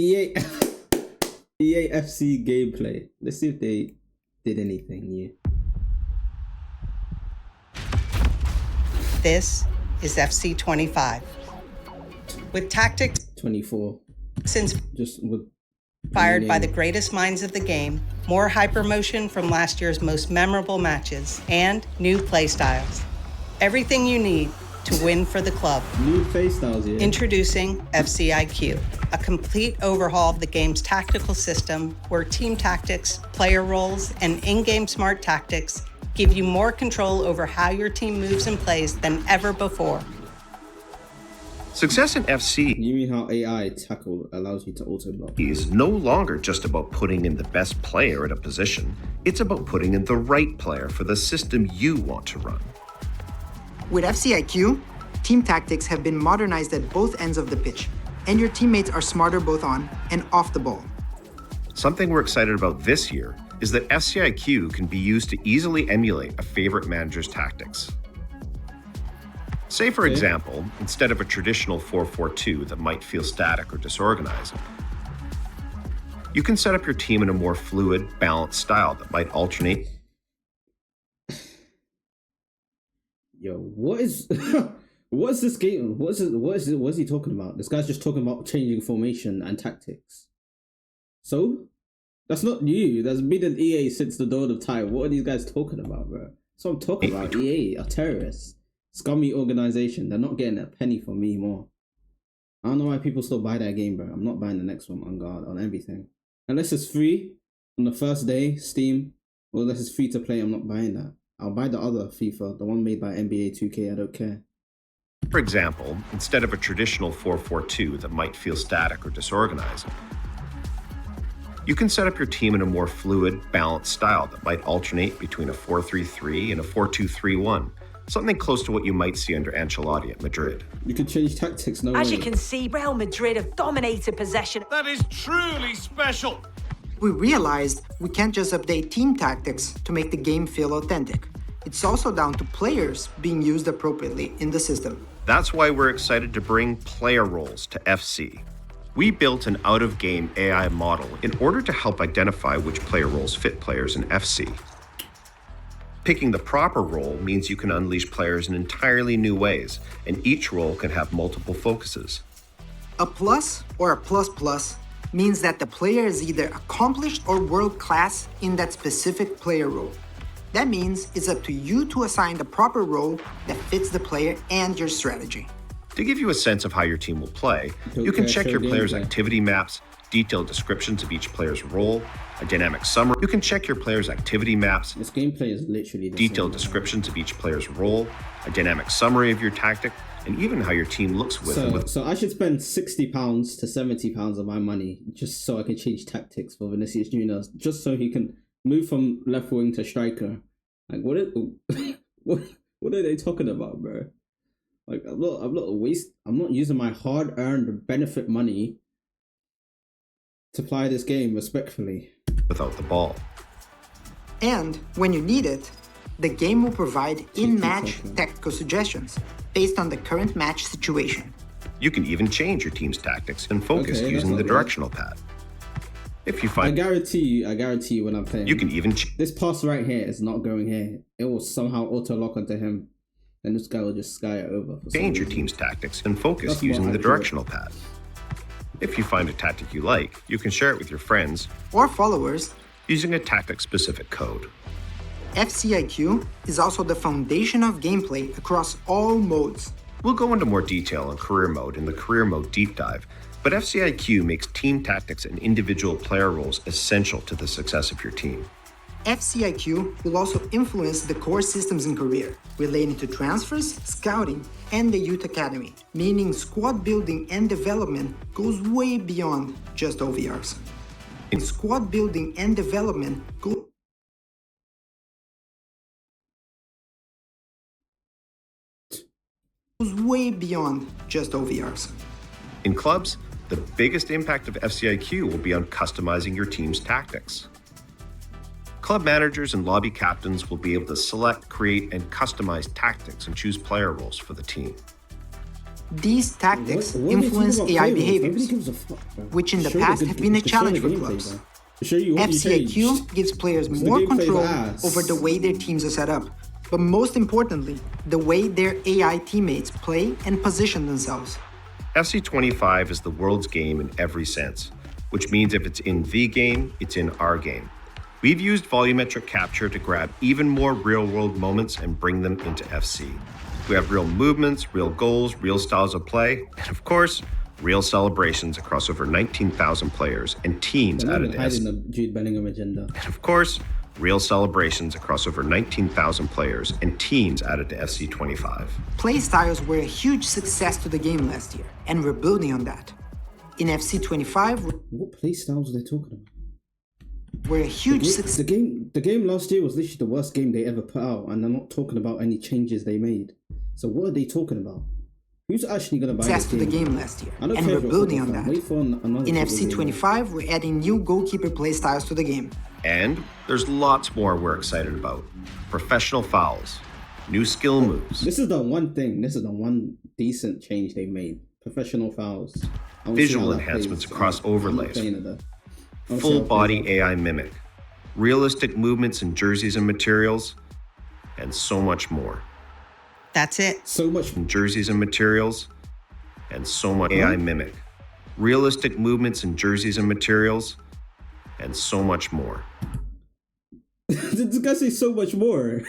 EA EAFC gameplay. Let's see if they did anything new. This is FC 25. With tactics 24. inspired by the greatest minds of the game, more hypermotion from last year's most memorable matches, and new playstyles. Everything you need to win for the club. New playstyles, yeah. Introducing FC IQ, a complete overhaul of the game's tactical system where team tactics, player roles, and in-game smart tactics give you more control over how your team moves and plays than ever before. Success in FC You mean how AI tackle allows you to auto-block? is no longer just about putting in the best player at a position. It's about putting in the right player for the system you want to run. With FCIQ, team tactics have been modernized at both ends of the pitch, and your teammates are smarter both on and off the ball. Something we're excited about this year is that FCIQ can be used to easily emulate a favorite manager's tactics. Say, for example, instead of a traditional 4-4-2 that might feel static or disorganized, you can set up your team in a more fluid, balanced style that might alternate. Yo, what is what's this game? What is he talking about? This guy's just talking about changing formation and tactics. So? That's not new. That's been in EA since the dawn of time. What are these guys talking about, bro? That's what I'm talking about. EA are terrorists. Scummy organization. They're not getting a penny from me more. I don't know why people still buy that game, bro. I'm not buying the next one on God, on everything. Unless it's free on the first day, Steam, or unless it's free to play, I'm not buying that. I'll buy the other FIFA, the one made by NBA 2K, I don't care. For example, instead of a traditional 4-4-2 that might feel static or disorganized, you can set up your team in a more fluid, balanced style that might alternate between a 4-3-3 and a 4-2-3-1, something close to what you might see under Ancelotti at Madrid. You can change tactics, no As way. you can see, Real Madrid have dominated possession. That is truly special. We realized we can't just update team tactics to make the game feel authentic. It's also down to players being used appropriately in the system. That's why we're excited to bring player roles to FC. We built an out-of-game AI model in order to help identify which player roles fit players in FC. Picking the proper role means you can unleash players in entirely new ways, and each role can have multiple focuses. A plus or a plus plus means that the player is either accomplished or world-class in that specific player role. That means it's up to you to assign the proper role that fits the player and your strategy. To give you a sense of how your team will play, you can check your players' activity maps, detailed descriptions of each player's role, a dynamic summary. You can check your players' activity maps, This gameplay is literally the detailed same. descriptions of each player's role, a dynamic summary of your tactic, and even how your team looks with and with. So I should spend £60 to £70 of my money just so I can change tactics for Vinicius Junior, just so he can move from left wing to striker. Like what are they talking about, bro? Like I'm not using my hard-earned benefit money to play this game respectfully. Without the ball. And when you need it, the game will provide in-match talking. tactical suggestions based on the current match situation. You can even change your team's tactics and focus Okay, that's using not the bad. directional pad. If you I find guarantee you when I'm playing, you can even this pass right here is not going here. It will somehow auto-lock onto him. And this guy will just sky it over. For some change your reason. team's tactics and focus That's using what the I do. directional pad. If you find a tactic you like, you can share it with your friends Or followers, using a tactic-specific code. FCIQ is also the foundation of gameplay across all modes. We'll go into more detail on career mode in the career mode deep dive, but FCIQ makes team tactics and individual player roles essential to the success of your team. FCIQ will also influence the core systems in career, relating to transfers, scouting, and the youth academy, meaning squad building and development goes way beyond just OVRs. And squad building and development goes way beyond just OVRs. In clubs, the biggest impact of FCIQ will be on customizing your team's tactics. Club managers and lobby captains will be able to select, create, and customize tactics and choose player roles for the team. These tactics What are they influence talking about AI players? Nobody behaviors, gives a fuck, bro. which in the Show past have been a show the challenge for gameplay, clubs. bro. Show you what you FCIQ changed. gives players The more gameplay's control ass. over the way their teams are set up, but most importantly, the way their AI teammates play and position themselves. FC25 is the world's game in every sense, which means if it's in the game, it's in our game. We've used volumetric capture to grab even more real-world moments and bring them into FC. We have real movements, real goals, real styles of play, and of course, real celebrations across over 19,000 players and teams They're not added even to hiding FC. the Jude Bellingham agenda. And of course, real celebrations across over 19,000 players and teams added to FC25. Play styles were a huge success to the game last year, and we're building on that. In FC25, What play styles are they talking about? we're a huge success. The game last year was literally the worst game they ever put out, and they're not talking about any changes they made. So what are they talking about? Who's actually gonna buy Success this to the game? game last year, I don't and care we're if you're a building on football that. fan. Wait for another In football game. FC25, we're adding new goalkeeper play styles to the game. And there's lots more we're excited about. Professional fouls, new skill moves, This is the one thing. This is the one decent change they made. Professional fouls. I wanna see visual how that enhancements plays. across I'm not overlays, playing it, though. I wanna see how full it plays body out. AI mimic, realistic movements in jerseys and materials, and so much more. That's it. So much. In jerseys and materials, and so much AI mimic, realistic movements in jerseys and materials, and so much more. This guy say so much more.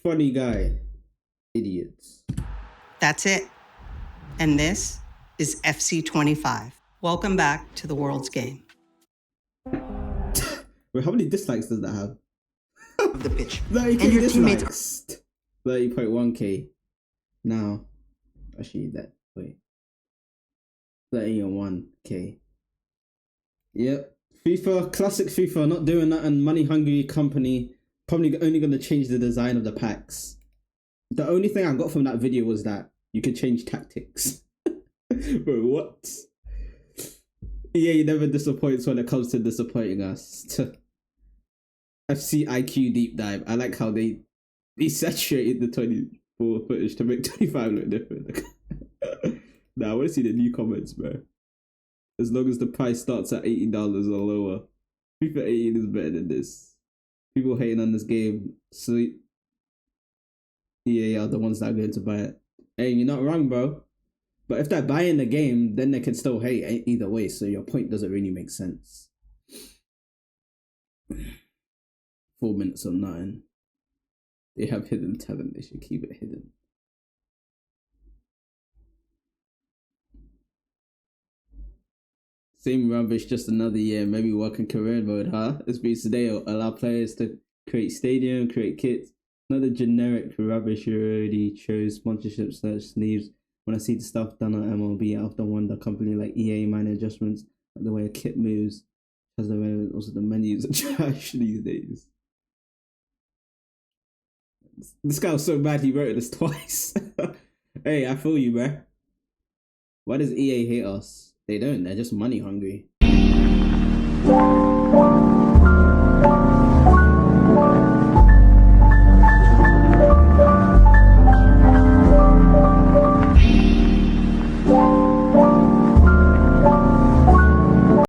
Funny guy. Idiots. That's it. And this is FC25. Welcome back to the world's game. Wait, how many dislikes does that have? Of the pitch. 30k And your teammates dislikes. 30.1k. Now, actually, that wait. 31k. Yep. FIFA, classic FIFA, not doing that, and money hungry company probably only going to change the design of the packs. The only thing I got from that video was that you could change tactics. Bro, what? EA never disappoints when it comes to disappointing us. FC IQ deep dive. I like how they saturated the 24 footage to make 25 look different. Nah, I want to see the new comments, bro. As long as the price starts at $80 or lower. FIFA 18 is better than this. People hating on this game, so EA are the ones that are going to buy it. Hey, you're not wrong, bro. But if they're buying the game, then they can still hate either way, so your point doesn't really make sense. 4 minutes or nothing. They have hidden talent, they should keep it hidden. Same rubbish, just another year. Maybe work in career mode, huh? This means today will allow players to create stadium, create kits. Another generic rubbish you already chose. Sponsorship search sleeves. When I see the stuff done on MLB, I often wonder company like EA minor adjustments, like the way a kit moves, because the way also the menus are trash these days. This guy was so bad he wrote this twice. Hey, I feel you, bruh. Why does EA hate us? They don't, they're just money hungry.